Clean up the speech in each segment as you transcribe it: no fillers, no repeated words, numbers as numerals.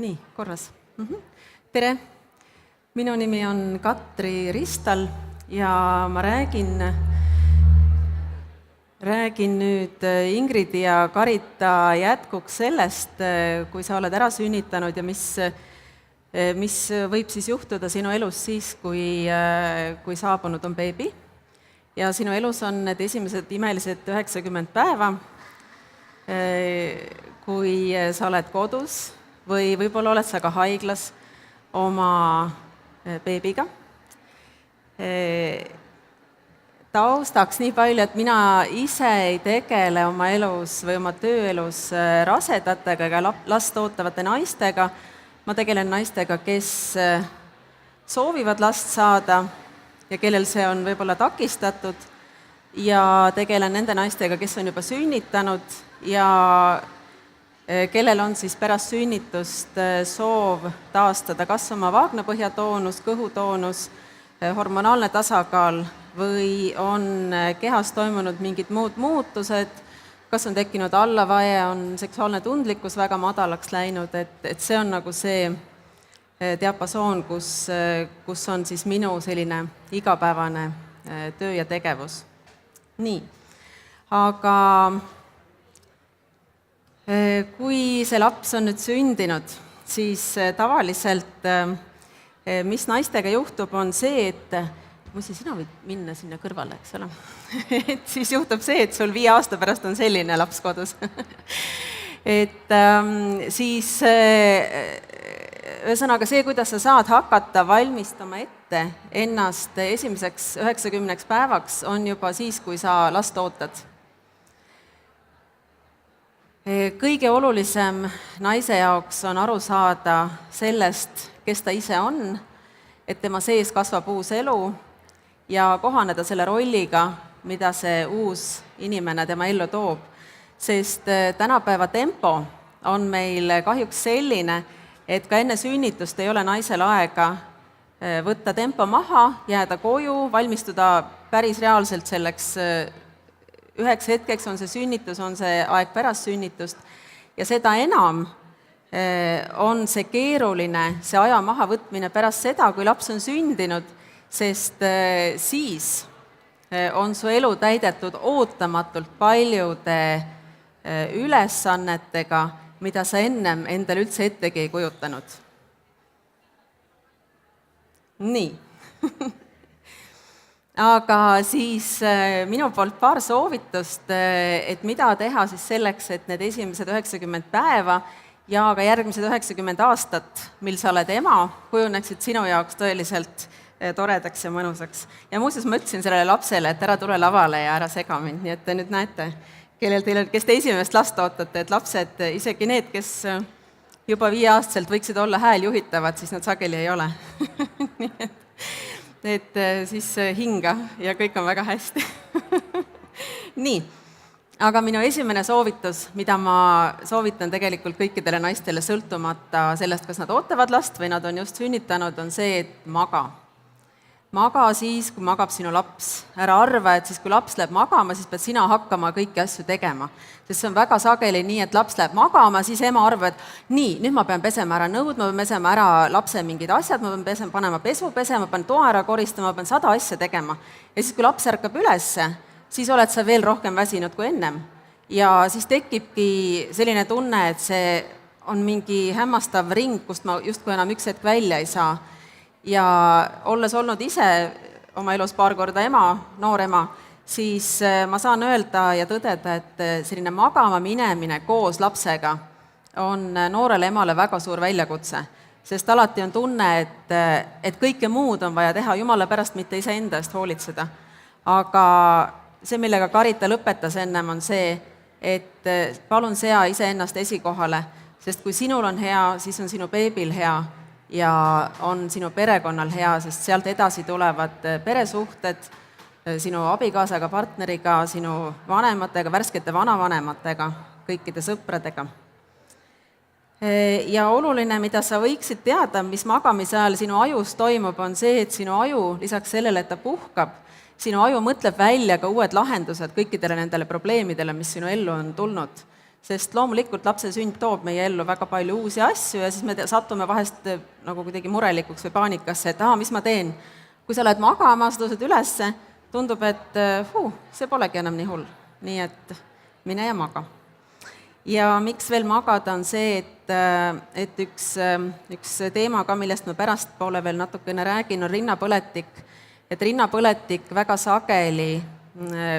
Nii, korras. Tere, minu nimi on Katri Ristal ja ma räägin nüüd Ingridi ja Karita jätkuks sellest, kui sa oled ära sünnitanud ja mis võib siis juhtuda sinu elus siis, kui saabunud on beebi. Ja sinu elus on need esimesed imelised 90 päeva, kui sa oled kodus või võib-olla oled sa ka haiglas oma beebiga. Taustaks nii palju, et mina ise ei tegele oma elus või oma tööelus rasedatega ega last ootavate naistega. Ma tegelen naistega, kes soovivad last saada ja kellel see on võib-olla takistatud, ja tegelen nende naistega, kes on juba sünnitanud ja kellel on siis pärast sünnitust soov taastada kas oma vaagnapõhjatoonus, kõhutoonus, hormonaalne tasakaal või on kehas toimunud mingid muud muutused, kas on tekkinud allavaje, on seksuaalne tundlikkus väga madalaks läinud, et see on nagu see diapasoon, kus on siis minu selline igapäevane töö ja tegevus. Nii, aga kui see laps on nüüd sündinud, siis tavaliselt mis naistega juhtub, on see, et muidugi sina võid minna sinna kõrvale, eks ole. Et siis juhtub see, et sul 5 aasta pärast on selline laps kodus. Et siis ühesõnaga see, kuidas sa saad hakata valmistama ette ennast esimeseks 90 päevaks, on juba siis, kui sa last ootad. Kõige olulisem naise jaoks on aru saada sellest, kes ta ise on, et tema sees kasvab uus elu ja kohaneda selle rolliga, mida see uus inimene tema ellu toob. Sest tänapäeva tempo on meil kahjuks selline, et ka enne sünnitust ei ole naisel aega võtta tempo maha, jääda koju, valmistuda päris reaalselt selleks üheks hetkeks, on see sünnitus, on see aeg pärast sünnitust, ja seda enam on see keeruline, see aja mahavõtmine pärast seda, kui laps on sündinud, sest siis on su elu täidetud ootamatult paljude ülesannetega, mida sa ennem endale üldse ettegi ei kujutanud. Nii. Aga siis minu poolt paar soovitust, et mida teha siis selleks, et need esimesed 90 päeva ja ka järgmised 90 aastat, mil sa oled ema, kujuneksid sinu jaoks tõeliselt toredaks ja mõnusaks. Ja muuseas ma ütlesin sellele lapsele, et ära tule lavale ja ära sega mind, nii et te nüüd näete, kes te esimest last ootate, et lapsed, isegi need, kes juba 5-aastaselt võiksid olla hääljuhitavad, siis nad sageli ei ole. Nii et siis hinga ja kõik on väga hästi. Nii, aga minu esimene soovitus, mida ma soovitan tegelikult kõikidele naistele sõltumata sellest, kas nad ootavad last või nad on just sünnitanud, on see, et maga. Maga siis, kui magab sinu laps. Ära arva, et siis, kui laps läheb magama, siis pead sina hakkama kõiki asju tegema. Sest see on väga sageli nii, et laps läheb magama, siis ema arvab, et nii, nüüd ma pean pesema ära nõud, ma pean pesema ära lapse mingid asjad, ma pean panema pesu pesema, ma pean toa ära koristama, ma pean 100 asja tegema. Ja siis, kui laps ärkab ülesse, siis oled sa veel rohkem väsinud kui ennem. Ja siis tekibki selline tunne, et see on mingi hämmastav ring, kust ma justkui enam üks hetk välja ei saa. Ja olles olnud ise oma elus paar korda ema, noor ema, siis ma saan öelda ja tõdeda, et selline magama minemine koos lapsega on noorele emale väga suur väljakutse, sest alati on tunne, et kõike muud on vaja teha, jumala pärast mitte iseenda eest hoolitseda. Aga see, millega Karita lõpetas ennem, on see, et palun sea iseennast esikohale, sest kui sinul on hea, siis on sinu beebil hea ja on sinu perekonnal hea, sest sealt edasi tulevad peresuhted sinu abikaasaga, partneriga, sinu vanematega, värskete vanavanematega, kõikide sõpradega. Ja oluline, mida sa võiksid teada, mis magamise ajal sinu ajus toimub, on see, et sinu aju, lisaks sellele, et ta puhkab, sinu aju mõtleb välja ka uued lahendused kõikidele nendele probleemidele, mis sinu ellu on tulnud. sest loomulikult lapse sünd toob meie ellu väga palju uusi asju ja siis me satume vahest nagu kuidagi murelikuks või paanikasse, et mis ma teen. Kui sa lähed magama, sa tõused ülesse, tundub, et see polegi enam nii hull. Nii et mine ja maga. Ja miks veel magada on see, et üks teema ka, millest ma pärastpoole veel natukene räägin, on rinnapõletik. Et rinnapõletik väga sageli,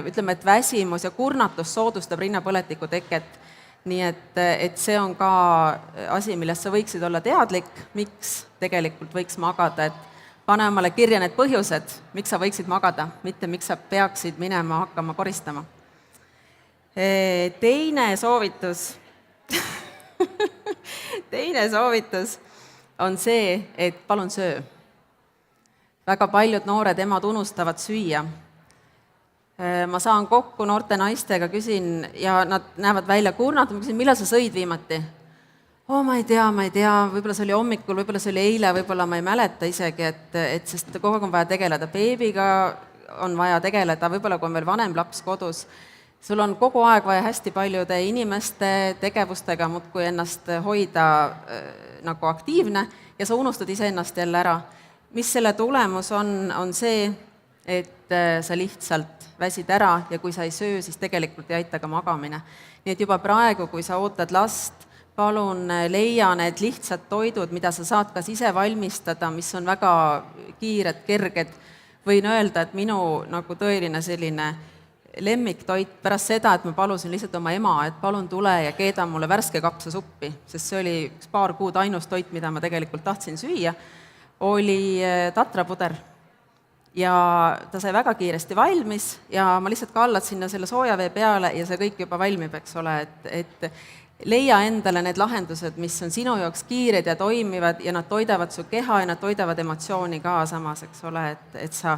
ütleme, et väsimus ja kurnatus soodustab rinnapõletiku teket. Nii et see on ka asi, millest sa võiksid olla teadlik, miks tegelikult võiks magada, et pane omale kirja need põhjused, miks sa võiksid magada, mitte miks sa peaksid minema hakkama koristama. Teine soovitus on see, et palun söö. Väga paljud noored emad unustavad süüa. Ma saan kokku noorte naistega, küsin, ja nad näevad välja kurnata, ma küsin, millal sa sõid viimati? Ma ei tea, võib-olla see oli hommikul, võib-olla see oli eile, võib-olla ma ei mäleta isegi, et sest kogu aeg on vaja tegeleda beebiga, on vaja tegeleda, võib-olla kui on veel vanem laps kodus, sul on kogu aeg vaja hästi paljude inimeste tegevustega muudkui ennast hoida nagu aktiivne ja sa unustad iseennast jälle ära. Mis selle tulemus on see, et sa lihtsalt väsid ära ja kui sa ei söö, siis tegelikult ei aita ka magamine. Nii et juba praegu, kui sa ootad last, palun leia need lihtsad toidud, mida sa saad kas ise valmistada, mis on väga kiired, kerged. Võin öelda, et minu nagu tõeline selline lemmiktoit pärast seda, et ma palusin lihtsalt oma ema, et palun tule ja keeda mulle värske kapsasuppi, sest see oli üks paar kuud ainus toit, mida ma tegelikult tahtsin süüa, oli tatrapuder. Ja ta sai väga kiiresti valmis ja ma lihtsalt kallad sinna selle sooja vee peale ja see kõik juba valmib, eks ole, et leia endale need lahendused, mis on sinu jaoks kiired ja toimivad ja nad toidavad su keha ja nad toidavad emotsiooni ka samas, eks ole, et sa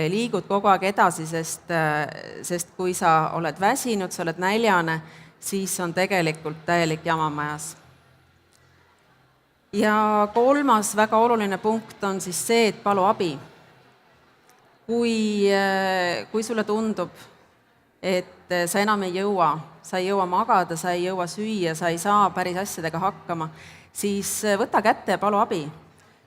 liigud kogu aeg edasi, sest kui sa oled väsinud, sa oled näljane, siis on tegelikult täielik jama majas. Ja kolmas väga oluline punkt on siis see, et palu abi. Kui sulle tundub, et sa enam ei jõua magada, sa ei jõua süüa, sa ei saa päris asjadega hakkama, siis võta kätte ja palu abi.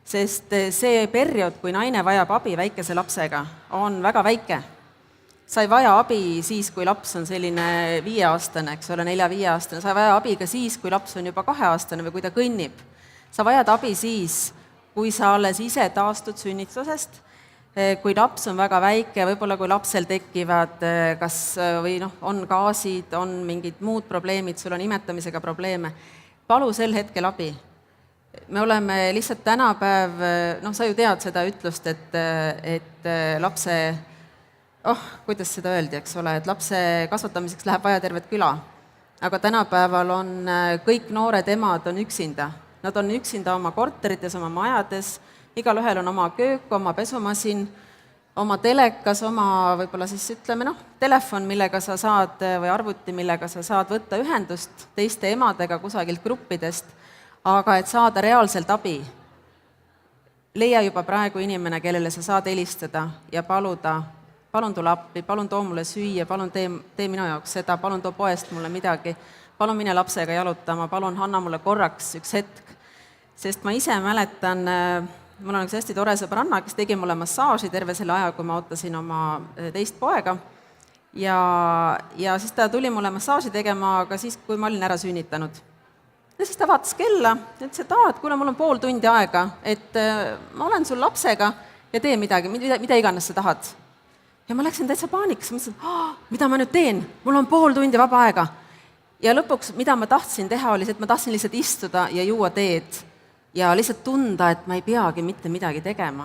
Sest see periood, kui naine vajab abi väikese lapsega, on väga väike. Sa ei vaja abi siis, kui laps on selline 5-aastane, eks ole, 4-5-aastane. Sa ei vaja abi ka siis, kui laps on juba 2-aastane või kui ta kõnnib. Sa vajad abi siis, kui sa alles ise taastud sünnitusest, kui laps on väga väike, võib-olla kui lapsel tekivad on gaasid, on mingid muud probleemid, sul on imetamisega probleeme. Palu sel hetkel abi. Me oleme lihtsalt tänapäev, sa ju tead seda ütlust, et lapse, kuidas seda öeldi, eks ole, et lapse kasvatamiseks läheb vaja tervet küla. Aga tänapäeval on kõik noored emad on üksinda. Nad on üksinda oma korterites, oma majades, igalühel on oma köök, oma pesumasin, oma telekas, oma võib-olla siis ütleme, telefon, millega sa saad, või arvuti, millega sa saad võtta ühendust teiste emadega kusagilt gruppidest, aga et saada reaalselt abi, leia juba praegu inimene, kellele sa saad helistada ja paluda, palun tule appi, palun too mulle süüa, palun tee minu jaoks seda, palun too poest mulle midagi, palun mine lapsega jalutama, palun anna mulle korraks üks hetk. Sest ma ise mäletan, mul on üks hästi tore sõbranna, kes tegi mulle massaaži terve selle aja, kui ma ootasin oma teist poega ja siis ta tuli mulle massaaži tegema ka siis, kui ma olin ära sünnitanud. Ja siis ta vaatas kella ja ütles, et kuule, mul on pool tundi aega, et ma olen sul lapsega ja tee midagi, mida iganes sa tahad. Ja ma läksin täitsa paanikas, mõtlesin, mida ma nüüd teen, mul on pool tundi vaba aega. Ja lõpuks, mida ma tahtsin teha, oli see, et ma tahtsin lihtsalt istuda ja juua teed ja lihtsalt tunda, et ma ei peagi mitte midagi tegema.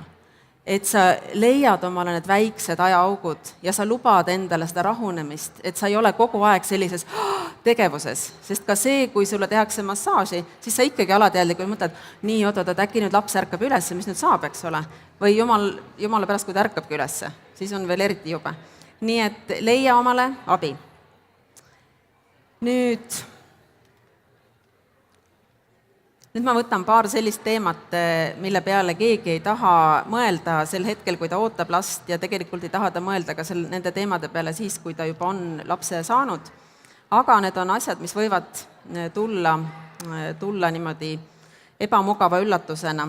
Et sa leiad omale need väiksed ajaaugud ja sa lubad endale seda rahunemist, et sa ei ole kogu aeg sellises tegevuses, sest ka see, kui sulle tehakse massaaži, siis sa ikkagi alateadlikult mõtled, nii, oot, äkki nüüd laps ärkab üles, mis nüüd saab, eks ole, või jumala pärast, kui ta ärkabki üles, siis on veel eriti jube. Nii et leia omale abi. Nüüd ma võtan paar sellist teemat, mille peale keegi ei taha mõelda sel hetkel, kui ta ootab last ja tegelikult ei taha ta mõelda ka nende teemade peale siis, kui ta juba on lapse saanud. aga need on asjad, mis võivad tulla niimoodi ebamugava üllatusena.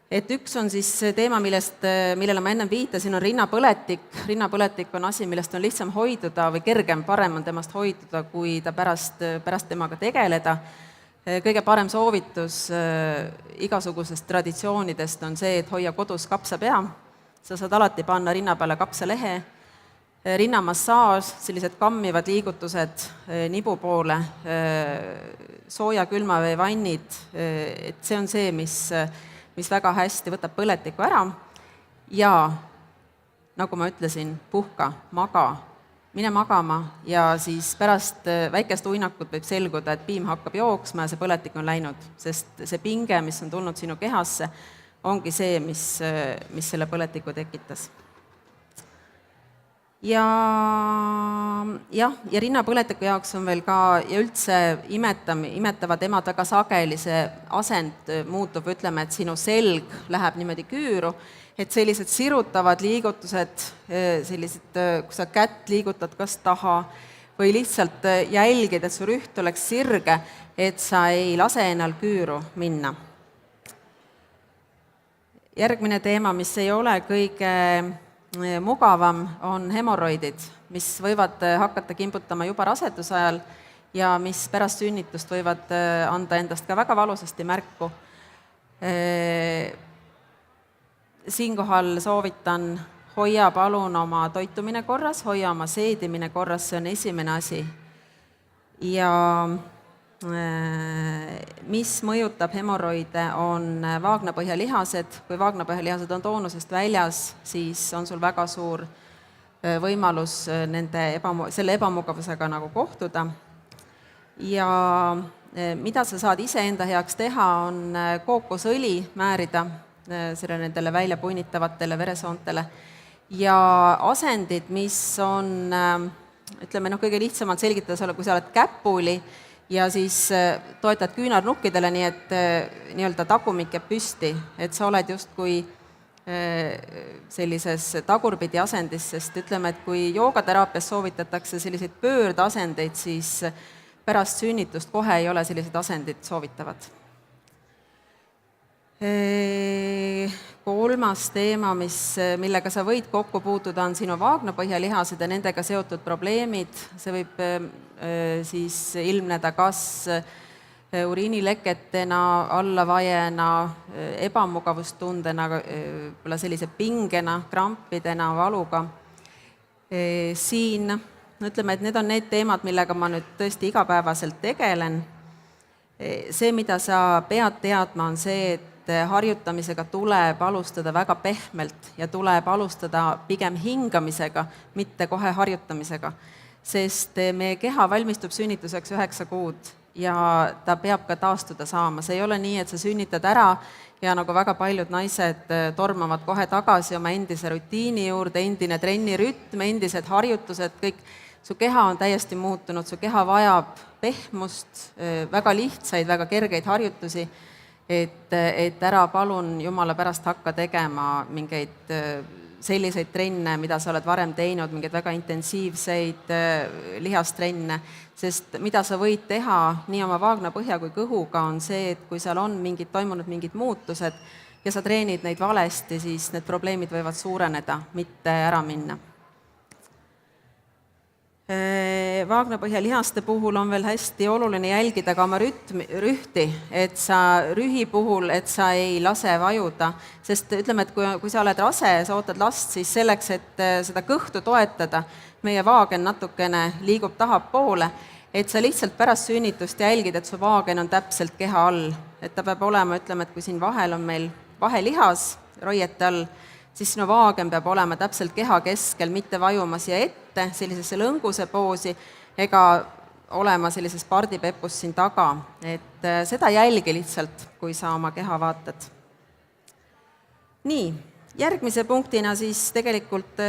Et üks on siis teema, millele ma ennem viitasin, on rinnapõletik. Rinnapõletik on asi, millest on lihtsam hoiduda või parem on temast hoiduda, kui ta pärast temaga tegeleda. Kõige parem soovitus igasugusest traditsioonidest on see, et hoia kodus kapsapea. Sa saad alati panna rinna peale kapsalehe, rinnamassaaž, sellised kammivad liigutused nibu poole, sooja külmavee vannid, et see on see, mis väga hästi võtab põletiku ära ja nagu ma ütlesin, puhka, maga, mine magama ja siis pärast väikest uinakut võib selguda, et piim hakkab jooksma ja see põletik on läinud, sest see pinge, mis on tulnud sinu kehasse, ongi see, mis selle põletiku tekitas. Ja rinnapõletiku jaoks on veel ka ja üldse imetavad emad väga sageli, see asend muutub, ütleme, et sinu selg läheb niimoodi küüru, et sellised sirutavad liigutused, sellised, kui sa kätt liigutad kas taha või lihtsalt jälgid, et su rüht oleks sirge, et sa ei lase ennal küüru minna. Järgmine teema, mis ei ole kõige mugavam, on hemoroidid, mis võivad hakata kimbutama juba raseduse ajal ja mis pärast sünnitust võivad anda endast ka väga valusasti märku. Siinkohal soovitan, hoia palun oma toitumine korras, hoia oma seedimine korras, see on esimene asi. Ja mis mõjutab hemoroide, on vaagnapõhjalihased. Kui vaagnapõhjalihased on toonusest väljas, siis on sul väga suur võimalus selle ebamugavusega nagu kohtuda. Ja mida sa saad iseenda heaks teha, on kookosõli määrida nendele välja punnitavatele veresoontele ja asendid, mis on, ütleme, kõige lihtsamalt selgitada sulle, kui sa oled käpuli ja siis toetad küünarnukkidele, nii et nii-öelda tagumik jääb püsti, et sa oled justkui sellises tagurpidi asendis, sest ütleme, et kui joogateraapias soovitatakse selliseid pöördasendeid, siis pärast sünnitust kohe ei ole sellised asendid soovitavad. Kolmas teema, millega sa võid kokku puutuda, on sinu vaagnapõhjalihased ja nendega seotud probleemid. See võib siis ilmneda kas uriinileketena, allavajena, ebamugavustundena, sellise pingena, krampidena, valuga. Siin, ütleme, et need on need teemad, millega ma nüüd tõesti igapäevaselt tegelen. See, mida sa pead teadma, on see, et harjutamisega tuleb alustada väga pehmelt ja tuleb alustada pigem hingamisega, mitte kohe harjutamisega, sest meie keha valmistub sünnituseks 9 kuud ja ta peab ka taastuda saama. See ei ole nii, et sa sünnitad ära ja nagu väga paljud naised tormavad kohe tagasi oma endise rutiini juurde, endine trennirütm, endised harjutused, kõik. Su keha on täiesti muutunud, su keha vajab pehmust, väga lihtsaid, väga kergeid harjutusi, et ära palun Jumala pärast hakka tegema mingeid selliseid trenne, mida sa oled varem teinud, mingeid väga intensiivseid lihastrenne, sest mida sa võid teha nii oma vaagnapõhja kui kõhuga, on see, et kui seal on toimunud mingid muutused ja sa treenid neid valesti, siis need probleemid võivad suureneda, mitte ära minna. Vaagnapõhjalihaste puhul on veel hästi oluline jälgida ka oma rühti, et sa rühi puhul, et sa ei lase vajuda, sest ütleme, et kui sa oled rase ja sa ootad last, siis selleks, et seda kõhtu toetada, meie vaagen natukene liigub tahapoole, et sa lihtsalt pärast sünnitust jälgid, et su vaagen on täpselt keha all, et ta peab olema, ütleme, et kui siin vahel on meil vahelihas roiete all, siis sinu vaagen peab olema täpselt keha keskel, mitte vajuma siia ette, sellisesse lõnguse poosi, ega olema sellises pardipepus siin taga. Et seda jälgi lihtsalt, kui sa oma keha vaatad. Nii, järgmise punktina siis tegelikult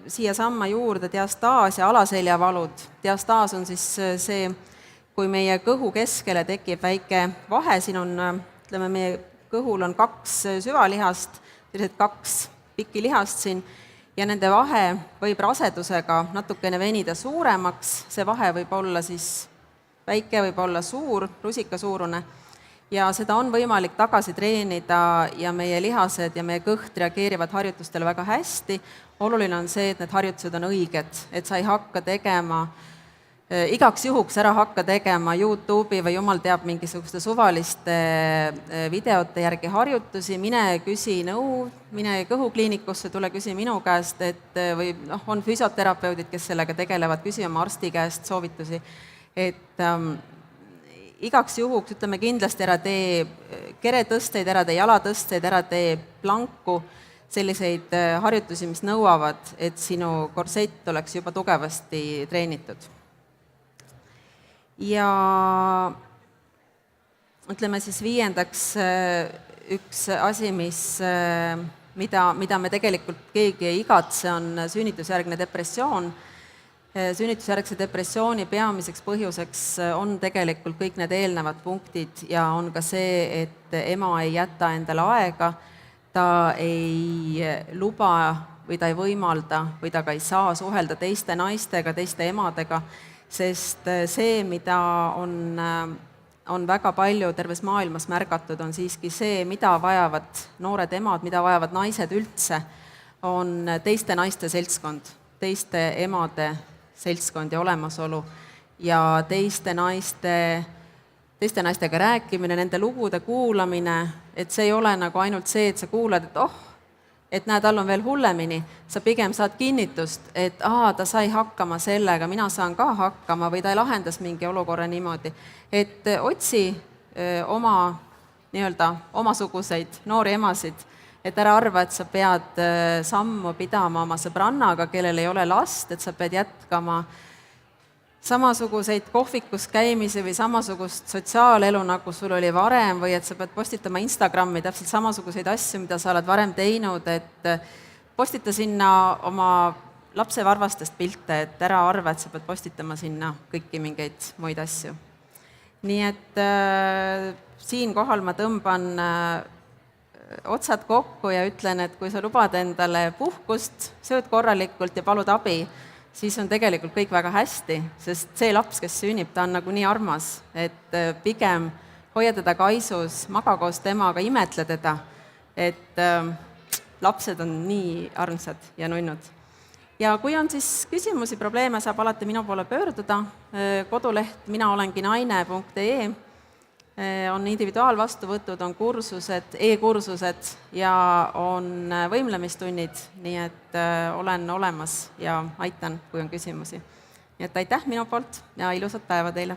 siia samma juurde diastaas ja alaseljavalud. Diastaas on siis see, kui meie kõhu keskele tekib väike vahe, siin on, ütleme, meie kõhul on 2 süvalihast, sellised 2 pikki lihast siin, ja nende vahe võib rasedusega natukene venida suuremaks, see vahe võib olla siis väike, võib olla suur, rusikasuurune, ja seda on võimalik tagasi treenida ja meie lihased ja meie kõht reageerivad harjutustele väga hästi. Oluline on see, et need harjutused on õiged, et sa ei hakka tegema, igaks juhuks ära hakka tegema YouTube'i või jumal teab mingisuguste suvaliste videote järgi harjutusi, mine küsi nõu, mine kõhukliinikusse, tule küsi minu käest, või on füsioterapeudid, kes sellega tegelevad, küsi oma arsti käest soovitusi, et igaks juhuks ütleme kindlasti ära tee keretõsteid, ära tee jalatõsteid, ära tee planku, selliseid harjutusi, mis nõuavad, et sinu korsett oleks juba tugevasti treenitud. Ja ütleme siis viiendaks üks asi, mida me tegelikult keegi ei igatse, on sünnitusjärgne depressioon. Sünnitusjärgse depressiooni peamiseks põhjuseks on tegelikult kõik need eelnevad punktid ja on ka see, et ema ei jäta endale aega, ta ei luba või ta ei võimalda või ta ka ei saa suhelda teiste naistega, teiste emadega, sest see, mida on väga palju terves maailmas märgatud, on siiski see, mida vajavad noored emad, mida vajavad naised üldse, on teiste naiste seltskond, teiste emade seltskond ja olemasolu ja teiste naistega rääkimine, nende lugude kuulamine, et see ei ole nagu ainult see, et sa kuulad, et näe, tal on veel hullemini, sa pigem saad kinnitust, et ta sai hakkama sellega, mina saan ka hakkama või ta lahendas mingi olukorra niimoodi, et otsi omasuguseid noori emasid, et ära arva, et sa pead sammu pidama oma sõbrannaga, kellel ei ole last, et sa pead jätkama samasuguseid kohvikus käimisi või samasugust sotsiaalelu, nagu sul oli varem, või et sa pead postitama Instagrami täpselt samasuguseid asju, mida sa oled varem teinud, et postita sinna oma lapse varvastest pilte, et ära arva, et sa pead postitama sinna kõiki mingeid muid asju. Nii et siinkohal ma tõmban otsad kokku ja ütlen, et kui sa lubad endale puhkust, sööd korralikult ja palud abi, siis on tegelikult kõik väga hästi, sest see laps, kes sünnib, ta on nagu nii armas, et pigem hoia teda kaisus, maga koos temaga, imetle teda, et lapsed on nii armsad ja nunnud. Ja kui on siis küsimusi, probleeme, saab alati minu poole pöörduda, koduleht minaolenginaine.ee, on individuaalvastuvõtud, on kursused, e-kursused ja on võimlemistunnid, nii et olen olemas ja aitan, kui on küsimusi. Nii et aitäh minu poolt ja ilusat päeva teile!